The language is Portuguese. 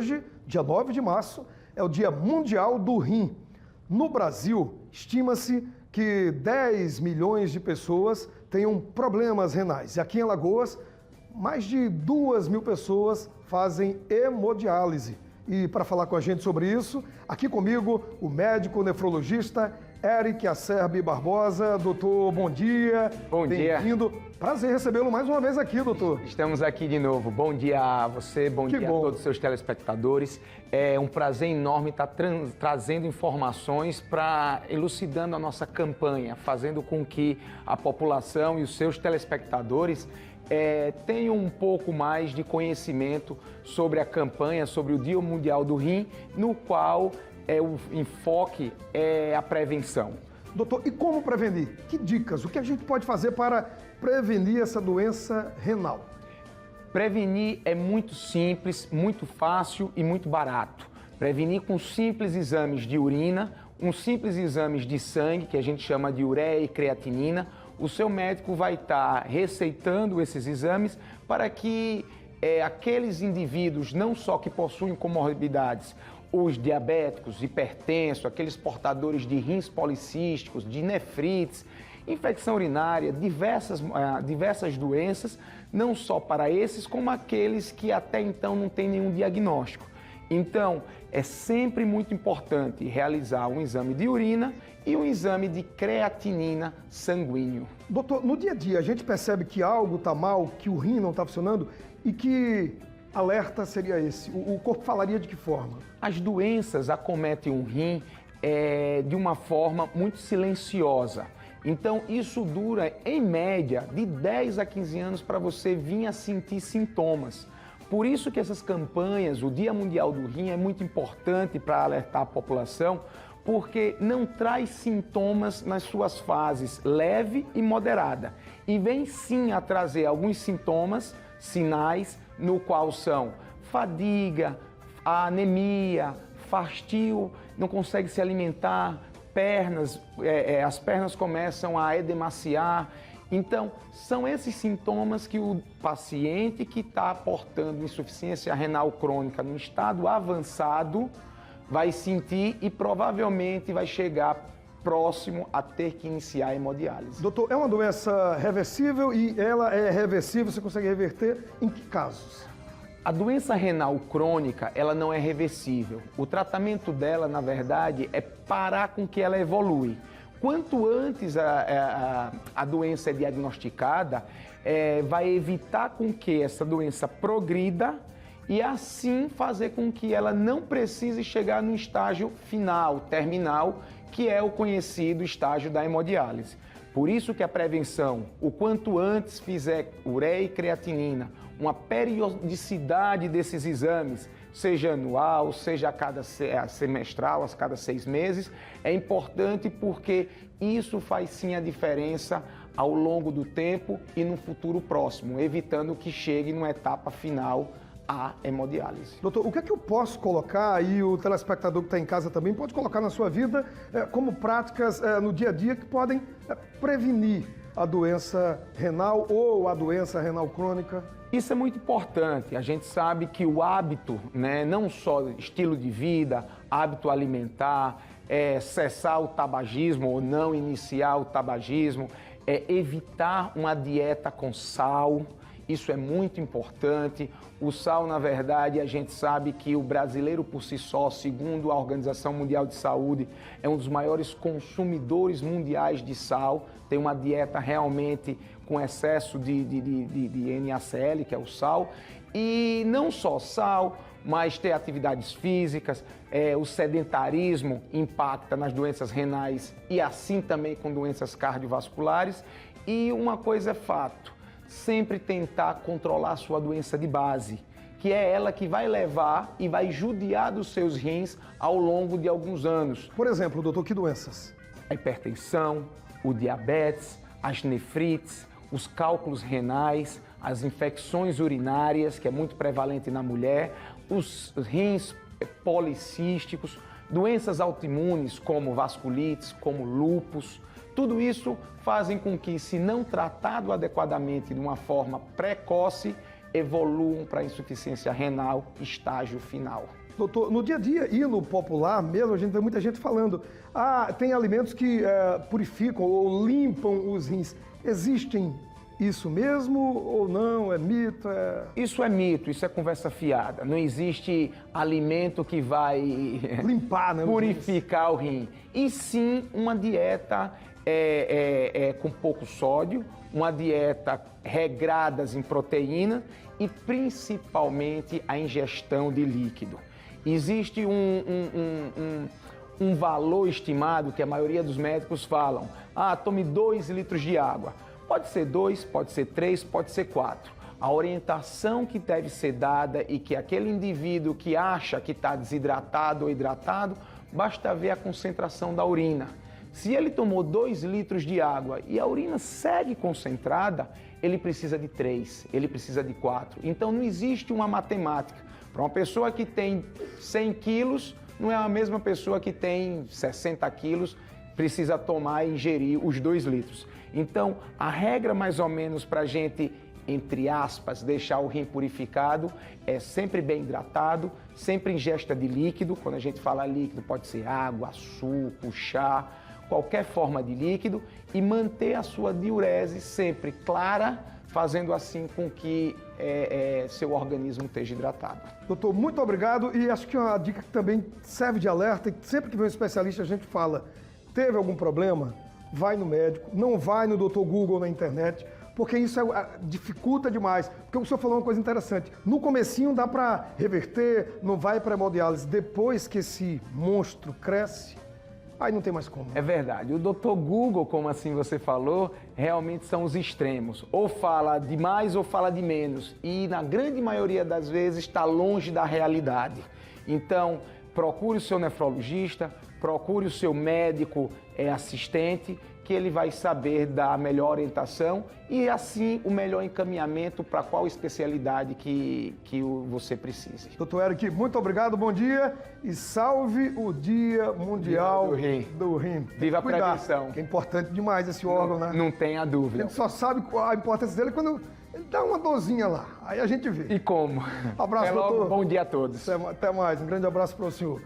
hoje, dia 9 de março, é o Dia Mundial do Rim. No Brasil, estima-se que 10 milhões de pessoas tenham problemas renais. E aqui em Alagoas, mais de 2.000 pessoas fazem hemodiálise. E para falar com a gente sobre isso, aqui comigo, o médico nefrologista Eric Acerbi Barbosa. Doutor, bom dia. Bom dia. Bem-vindo. Prazer recebê-lo mais uma vez aqui, doutor. Estamos aqui de novo. Bom dia a você, bom dia a todos os seus telespectadores. É um prazer enorme estar trazendo informações para elucidando a nossa campanha, fazendo com que a população e os seus telespectadores tenham um pouco mais de conhecimento sobre a campanha, sobre o Dia Mundial do Rim, no qual o enfoque é a prevenção. Doutor, e como prevenir? Que dicas? O que a gente pode fazer para prevenir essa doença renal? Prevenir é muito simples, muito fácil e muito barato. Prevenir com simples exames de urina, simples exames de sangue, que a gente chama de ureia e creatinina. O seu médico vai estar receitando esses exames para que aqueles indivíduos, não só que possuem comorbidades, os diabéticos, hipertensos, aqueles portadores de rins policísticos, de nefrites, infecção urinária, diversas doenças, não só para esses, como aqueles que até então não têm nenhum diagnóstico. Então, é sempre muito importante realizar um exame de urina e um exame de creatinina sanguíneo. Doutor, no dia a dia a gente percebe que algo está mal, que o rim não está funcionando e que alerta seria esse? O corpo falaria de que forma? As doenças acometem o rim de uma forma muito silenciosa. Então, isso dura, em média, de 10 a 15 anos para você vir a sentir sintomas. Por isso que essas campanhas, o Dia Mundial do Rim, é muito importante para alertar a população, porque não traz sintomas nas suas fases leve e moderada. E vem sim a trazer alguns sintomas, sinais, no qual são fadiga, anemia, fastio, não consegue se alimentar, as pernas começam a edemaciar. Então, são esses sintomas que o paciente que está portando insuficiência renal crônica no estado avançado vai sentir e provavelmente vai chegar próximo a ter que iniciar a hemodiálise. Doutor, é uma doença reversível e ela é reversível, você consegue reverter em que casos? A doença renal crônica, ela não é reversível. O tratamento dela, na verdade, é parar com que ela evolui. Quanto antes a doença é diagnosticada, vai evitar com que essa doença progrida e assim fazer com que ela não precise chegar no estágio final, terminal, que é o conhecido estágio da hemodiálise. Por isso que a prevenção, o quanto antes fizer ureia e creatinina, uma periodicidade desses exames, seja anual, seja a cada semestral, a cada 6 meses, é importante porque isso faz sim a diferença ao longo do tempo e no futuro próximo, evitando que chegue numa etapa final a hemodiálise. Doutor, o que é que eu posso colocar, e o telespectador que está em casa também pode colocar na sua vida como práticas no dia a dia que podem prevenir a doença renal ou a doença renal crônica? Isso é muito importante. A gente sabe que o hábito, não só estilo de vida, hábito alimentar, cessar o tabagismo ou não iniciar o tabagismo, evitar uma dieta com sal. Isso é muito importante. O sal, na verdade, a gente sabe que o brasileiro por si só, segundo a Organização Mundial de Saúde, é um dos maiores consumidores mundiais de sal. Tem uma dieta realmente com excesso de NaCl, que é o sal. E não só sal, mas ter atividades físicas, o sedentarismo impacta nas doenças renais e assim também com doenças cardiovasculares. E uma coisa é fato, sempre tentar controlar a sua doença de base, que é ela que vai levar e vai judiar dos seus rins ao longo de alguns anos. Por exemplo, doutor, que doenças? A hipertensão, o diabetes, as nefrites, os cálculos renais, as infecções urinárias, que é muito prevalente na mulher, os rins policísticos, doenças autoimunes como vasculites, como lúpus. Tudo isso fazem com que, se não tratado adequadamente de uma forma precoce, evoluam para insuficiência renal, estágio final. Doutor, no dia a dia e no popular mesmo, a gente vê muita gente falando, tem alimentos que purificam ou limpam os rins. Existem isso mesmo ou não? É mito? Isso é mito, isso é conversa fiada. Não existe alimento que vai limpar, né, purificar o rim. E sim uma dieta com pouco sódio, uma dieta regrada em proteína e principalmente a ingestão de líquido. Existe um valor estimado que a maioria dos médicos falam, tome 2 litros de água. Pode ser 2, pode ser 3, pode ser 4. A orientação que deve ser dada e que aquele indivíduo que acha que está desidratado ou hidratado, basta ver a concentração da urina. Se ele tomou 2 litros de água e a urina segue concentrada, ele precisa de 3, ele precisa de 4. Então não existe uma matemática. Para uma pessoa que tem 100 quilos, não é a mesma pessoa que tem 60 quilos, precisa tomar e ingerir os 2 litros. Então, a regra mais ou menos para a gente, entre aspas, deixar o rim purificado é sempre bem hidratado, sempre ingesta de líquido. Quando a gente fala líquido, pode ser água, suco, chá, qualquer forma de líquido, e manter a sua diurese sempre clara, fazendo assim com que seu organismo esteja hidratado. Doutor, muito obrigado, e acho que uma dica que também serve de alerta, e sempre que vem um especialista a gente fala, teve algum problema? Vai no médico, não vai no Dr. Google na internet, porque isso dificulta demais. Porque o senhor falou uma coisa interessante, no comecinho dá para reverter, não vai para hemodiálise, depois que esse monstro cresce, aí não tem mais como. É verdade. O Dr. Google, como assim você falou, realmente são os extremos. Ou fala de mais ou fala de menos. E na grande maioria das vezes está longe da realidade. Então, procure o seu nefrologista, procure o seu médico assistente, que ele vai saber dar a melhor orientação e assim o melhor encaminhamento para qual especialidade que você precise. Doutor Eric, muito obrigado, bom dia e salve o Dia Mundial do Rim. Viva a prevenção. Que é importante demais esse órgão, né? Não tenha dúvida. A gente só sabe a importância dele quando ele dá uma dorzinha lá, aí a gente vê. E como? Abraço, doutor. Bom dia a todos. Até mais, um grande abraço para o senhor.